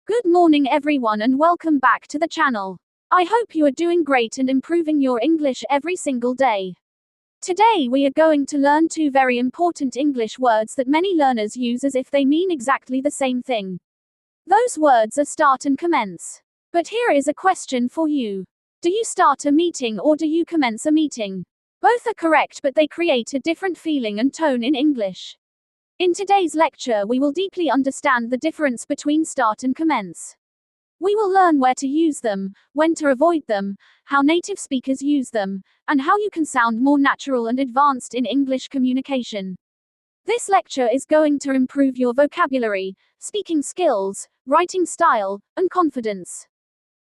Good morning everyone and welcome back to the channel. I hope you are doing great and improving your English every single day. Today we are going to learn two very important English words that many learners use as if they mean exactly the same thing. Those words are start and commence. But here is a question for you. Do you start a meeting or do you commence a meeting? Both are correct, but they create a different feeling and tone in English. In today's lecture, we will deeply understand the difference between start and commence. We will learn where to use them, when to avoid them, how native speakers use them, and how you can sound more natural and advanced in English communication. This lecture is going to improve your vocabulary, speaking skills, writing style, and confidence.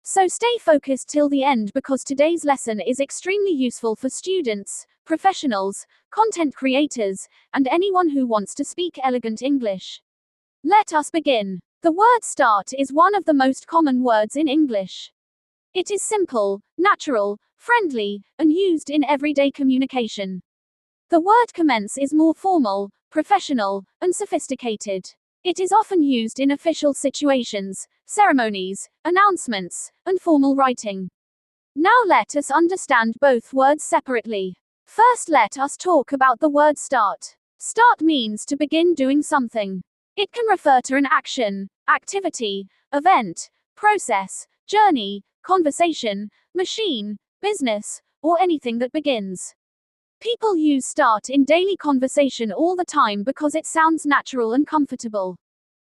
So stay focused till the end because today's lesson is extremely useful for students, professionals, content creators, and anyone who wants to speak elegant English. Let us begin. The word start is one of the most common words in English. It is simple, natural, friendly, and used in everyday communication. The word commence is more formal, professional, and sophisticated. It is often used in official situations, ceremonies, announcements, and formal writing. Now let us understand both words separately. First, let us talk about the word start. Start means to begin doing something. It can refer to an action, activity, event, process, journey, conversation, machine, business, or anything that begins. People use start in daily conversation all the time because it sounds natural and comfortable.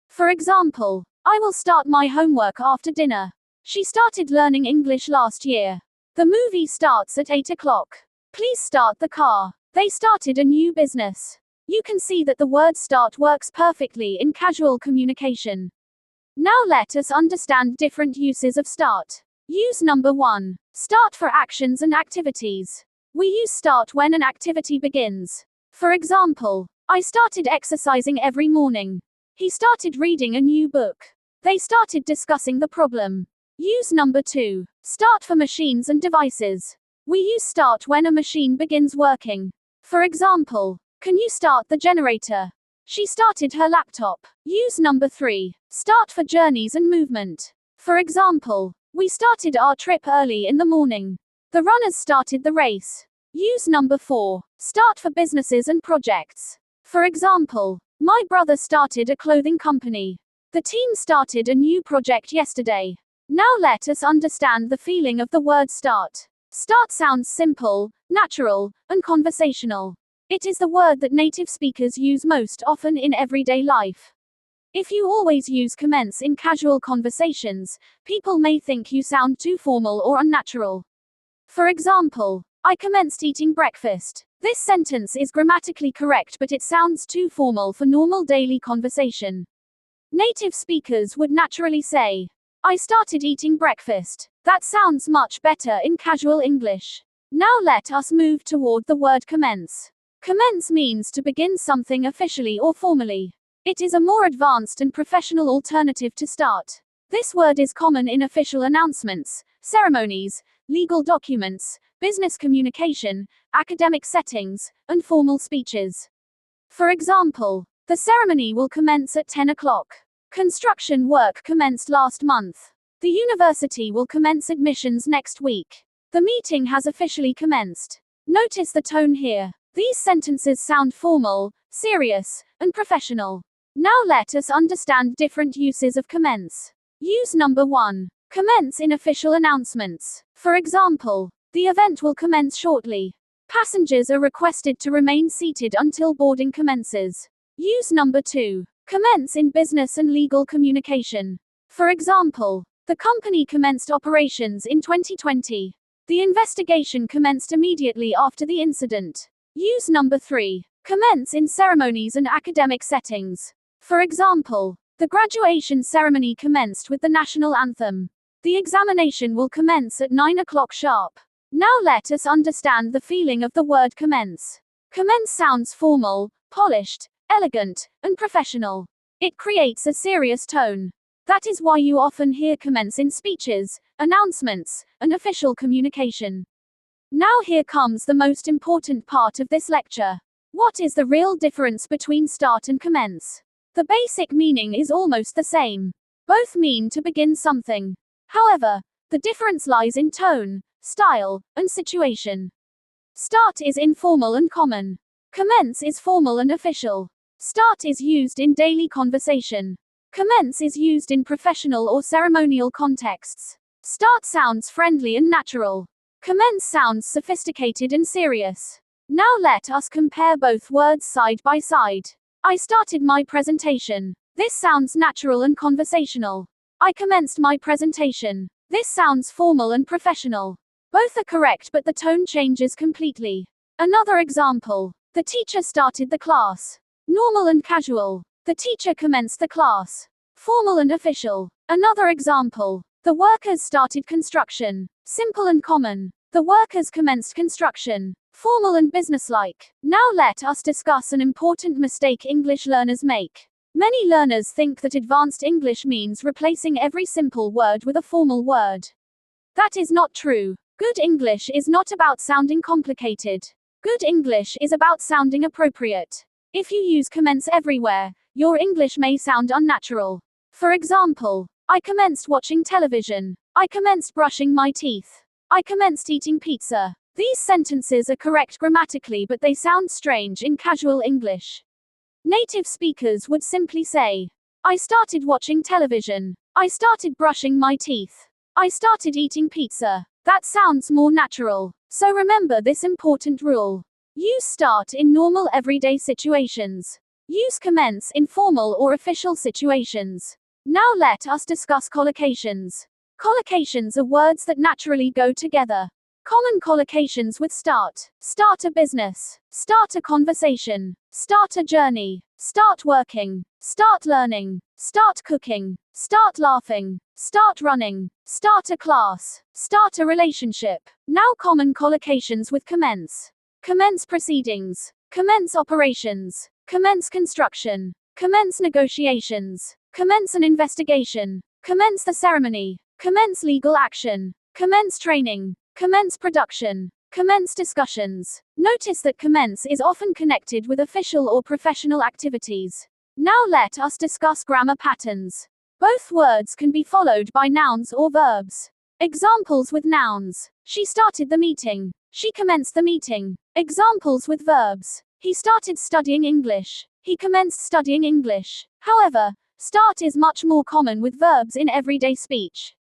For example, I will start my homework after dinner. She started learning English last year. The movie starts at 8 o'clock. Please start the car. They started a new business. You can see that the word start works perfectly in casual communication. Now let us understand different uses of start. Use number 1. Start for actions and activities. We use start when an activity begins. For example, I started exercising every morning. He started reading a new book. They started discussing the problem. Use number 2. Start for machines and devices. We use start when a machine begins working. For example, can you start the generator? She started her laptop. Use number 3. Start for journeys and movement. For example, we started our trip early in the morning. The runners started the race. Use number 4. Start for businesses and projects. For example, my brother started a clothing company. The team started a new project yesterday. Now let us understand the feeling of the word start. Start sounds simple, natural, and conversational. It is the word that native speakers use most often in everyday life. If you always use commence in casual conversations, people may think you sound too formal or unnatural. For example, I commenced eating breakfast. This sentence is grammatically correct, but it sounds too formal for normal daily conversation. Native speakers would naturally say, I started eating breakfast. That sounds much better in casual English. Now let us move toward the word commence. Commence means to begin something officially or formally. It is a more advanced and professional alternative to start. This word is common in official announcements, ceremonies, legal documents, business communication, academic settings, and formal speeches. For example, the ceremony will commence at 10 o'clock. Construction work commenced last month. The university will commence admissions next week. The meeting has officially commenced. Notice the tone here. These sentences sound formal, serious, and professional. Now let us understand different uses of commence. Use number 1. Commence in official announcements. For example, the event will commence shortly. Passengers are requested to remain seated until boarding commences. Use number 2. Commence in business and legal communication. For example, the company commenced operations in 2020. The investigation commenced immediately after the incident. Use number 3. Commence in ceremonies and academic settings. For example, the graduation ceremony commenced with the national anthem. The examination will commence at 9 o'clock sharp. Now let us understand the feeling of the word commence. Commence sounds formal, polished, elegant, and professional. It creates a serious tone. That is why you often hear commence in speeches, announcements, and official communication. Now here comes the most important part of this lecture. What is the real difference between start and commence? The basic meaning is almost the same. Both mean to begin something. However, the difference lies in tone, style, and situation. Start is informal and common. Commence is formal and official. Start is used in daily conversation. Commence is used in professional or ceremonial contexts. Start sounds friendly and natural. Commence sounds sophisticated and serious. Now let us compare both words side by side. I started my presentation. This sounds natural and conversational. I commenced my presentation. This sounds formal and professional. Both are correct, but the tone changes completely. Another example. The teacher started the class. Normal and casual. The teacher commenced the class. Formal and official. Another example. The workers started construction. Simple and common. The workers commenced construction. Formal and businesslike. Now let us discuss an important mistake English learners make. Many learners think that advanced English means replacing every simple word with a formal word. That is not true. Good English is not about sounding complicated. Good English is about sounding appropriate. If you use commence everywhere, your English may sound unnatural. For example, I commenced watching television. I commenced brushing my teeth. I commenced eating pizza. These sentences are correct grammatically, but they sound strange in casual English. Native speakers would simply say, I started watching television. I started brushing my teeth. I started eating pizza. That sounds more natural. So remember this important rule. Use start in normal everyday situations. Use commence in formal or official situations. Now let us discuss collocations. Collocations are words that naturally go together. Common collocations with start. Start a business. Start a conversation. Start a journey. Start working. Start learning. Start cooking. Start laughing. Start running. Start a class. Start a relationship. Now common collocations with commence. Commence proceedings. Commence operations. Commence construction. Commence negotiations. Commence an investigation. Commence the ceremony. Commence legal action. Commence training. Commence production. Commence discussions. Notice that commence is often connected with official or professional activities. Now let us discuss grammar patterns. Both words can be followed by nouns or verbs. Examples with nouns. She started the meeting. She commenced the meeting. Examples with verbs. He started studying English. He commenced studying English. However, start is much more common with verbs in everyday speech.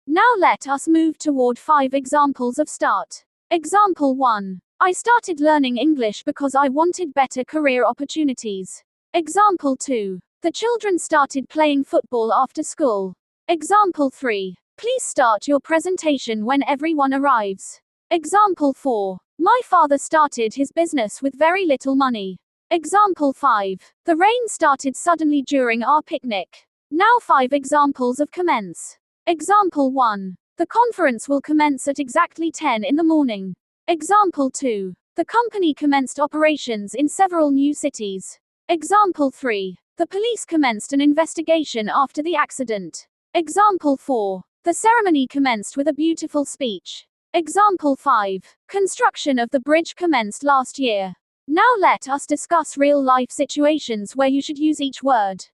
Now let us move toward 5 examples of start. Example 1. I started learning English because I wanted better career opportunities. Example 2. The children started playing football after school. Example 3. Please start your presentation when everyone arrives. Example 4. My father started his business with very little money. Example 5. The rain started suddenly during our picnic. Now 5 examples of commence. Example 1. The conference will commence at exactly 10 in the morning. Example 2. The company commenced operations in several new cities. Example 3. The police commenced an investigation after the accident. Example 4. The ceremony commenced with a beautiful speech. Example 5. Construction of the bridge commenced last year. Now let us discuss real-life situations where you should use each word.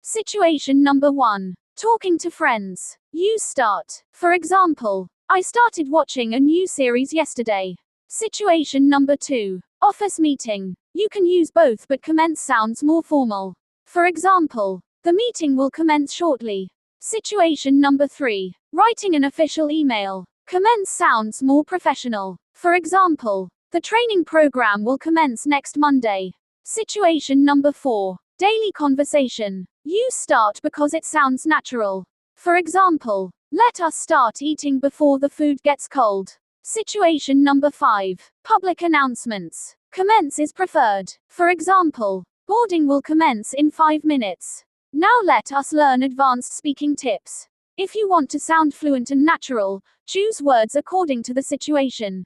Situation number 1. Talking to friends. Use start. For example, I started watching a new series yesterday. Situation number 2. Office meeting. You can use both, but commence sounds more formal. For example, the meeting will commence shortly. Situation number 3. Writing an official email. Commence sounds more professional. For example, the training program will commence next Monday. Situation number 4. Daily conversation. Use start because it sounds natural. For example, let us start eating before the food gets cold. Situation number 5. Public announcements. Commence is preferred. For example, boarding will commence in 5 minutes. Now let us learn advanced speaking tips. If you want to sound fluent and natural, choose words according to the situation.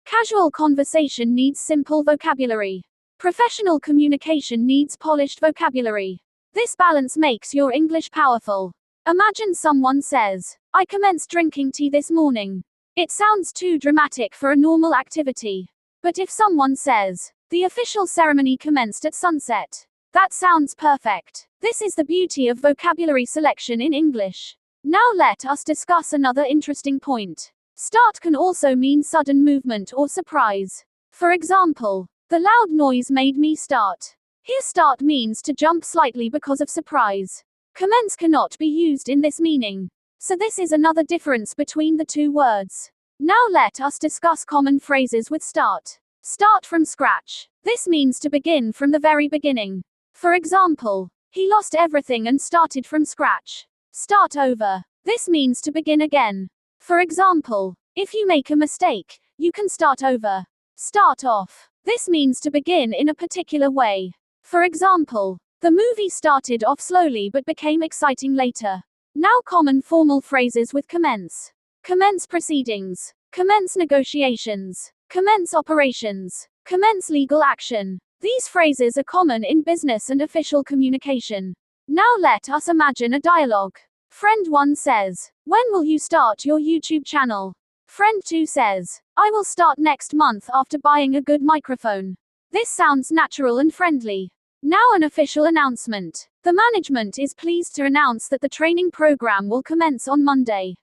Casual conversation needs simple vocabulary. Professional communication needs polished vocabulary. This balance makes your English powerful. Imagine someone says, I commenced drinking tea this morning. It sounds too dramatic for a normal activity. But if someone says, the official ceremony commenced at sunset, that sounds perfect. This is the beauty of vocabulary selection in English. Now let us discuss another interesting point. Start can also mean sudden movement or surprise. For example, the loud noise made me start. Here start means to jump slightly because of surprise. Commence cannot be used in this meaning. So this is another difference between the two words. Now let us discuss common phrases with start. Start from scratch. This means to begin from the very beginning. For example, he lost everything and started from scratch. Start over. This means to begin again. For example, if you make a mistake, you can start over. Start off. This means to begin in a particular way. For example, the movie started off slowly but became exciting later. Now common formal phrases with commence. Commence proceedings. Commence negotiations. Commence operations. Commence legal action. These phrases are common in business and official communication. Now let us imagine a dialogue. Friend 1 says, "When will you start your YouTube channel?" Friend 2 says, "I will start next month after buying a good microphone." This sounds natural and friendly. Now an official announcement. The management is pleased to announce that the training program will commence on Monday.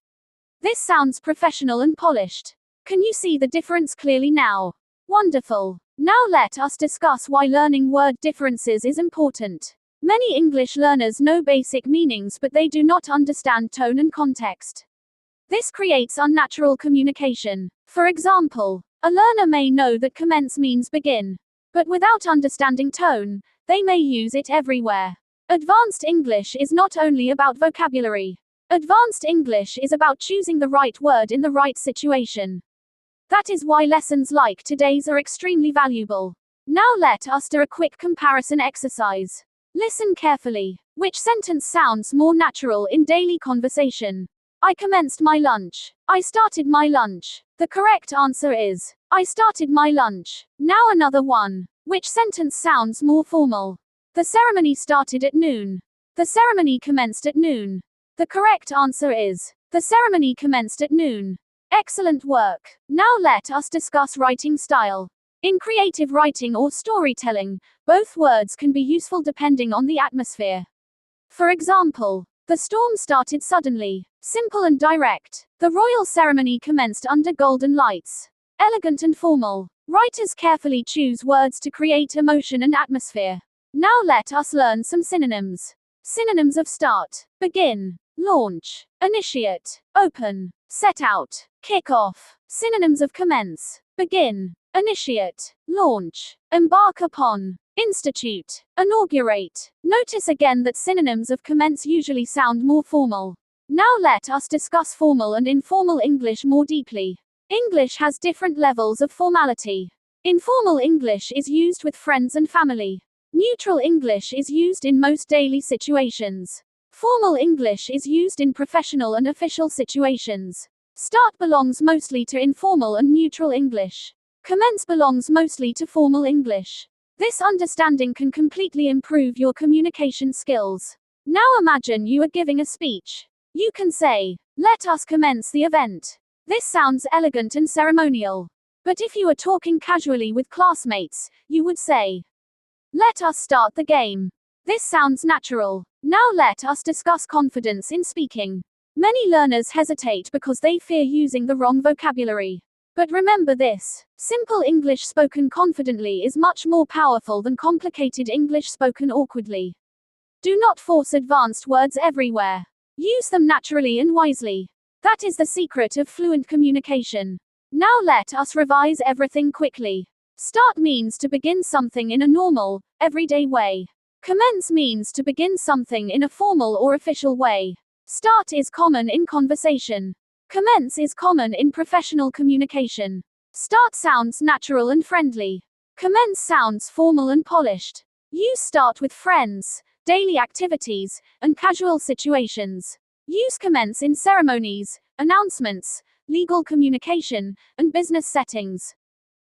This sounds professional and polished. Can you see the difference clearly now? Wonderful. Now let us discuss why learning word differences is important. Many English learners know basic meanings but they do not understand tone and context. This creates unnatural communication. For example, a learner may know that commence means begin. But without understanding tone, they may use it everywhere. Advanced English is not only about vocabulary. Advanced English is about choosing the right word in the right situation. That is why lessons like today's are extremely valuable. Now let us do a quick comparison exercise. Listen carefully. Which sentence sounds more natural in daily conversation? I commenced my lunch. I started my lunch. The correct answer is, I started my lunch. Now another one. Which sentence sounds more formal? The ceremony started at noon. The ceremony commenced at noon. The correct answer is, the ceremony commenced at noon. Excellent work. Now let us discuss writing style. In creative writing or storytelling, both words can be useful depending on the atmosphere. For example, the storm started suddenly. Simple and direct. The royal ceremony commenced under golden lights. Elegant and formal. Writers carefully choose words to create emotion and atmosphere. Now let us learn some synonyms. Synonyms of start. Begin. Launch. Initiate. Open. Set out. Kick off. Synonyms of commence. Begin. Initiate. Launch. Embark upon. Institute. Inaugurate. Notice again that synonyms of commence usually sound more formal. Now let us discuss formal and informal English more deeply. English has different levels of formality. Informal English is used with friends and family. Neutral English is used in most daily situations. Formal English is used in professional and official situations. Start belongs mostly to informal and neutral English. Commence belongs mostly to formal English. This understanding can completely improve your communication skills. Now imagine you are giving a speech. You can say, "Let us commence the event." This sounds elegant and ceremonial. But if you are talking casually with classmates, you would say, "Let us start the game." This sounds natural. Now let us discuss confidence in speaking. Many learners hesitate because they fear using the wrong vocabulary. But remember this: simple English spoken confidently is much more powerful than complicated English spoken awkwardly. Do not force advanced words everywhere. Use them naturally and wisely. That is the secret of fluent communication. Now let us revise everything quickly. Start means to begin something in a normal, everyday way. Commence means to begin something in a formal or official way. Start is common in conversation. Commence is common in professional communication. Start sounds natural and friendly. Commence sounds formal and polished. Use start with friends, daily activities, and casual situations. Use commence in ceremonies, announcements, legal communication, and business settings.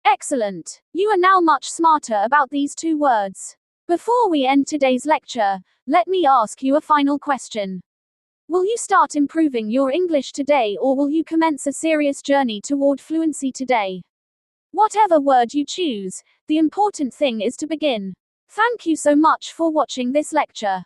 Excellent. You are now much smarter about these two words. Before we end today's lecture, let me ask you a final question. Will you start improving your English today, or will you commence a serious journey toward fluency today? Whatever word you choose, the important thing is to begin. Thank you so much for watching this lecture.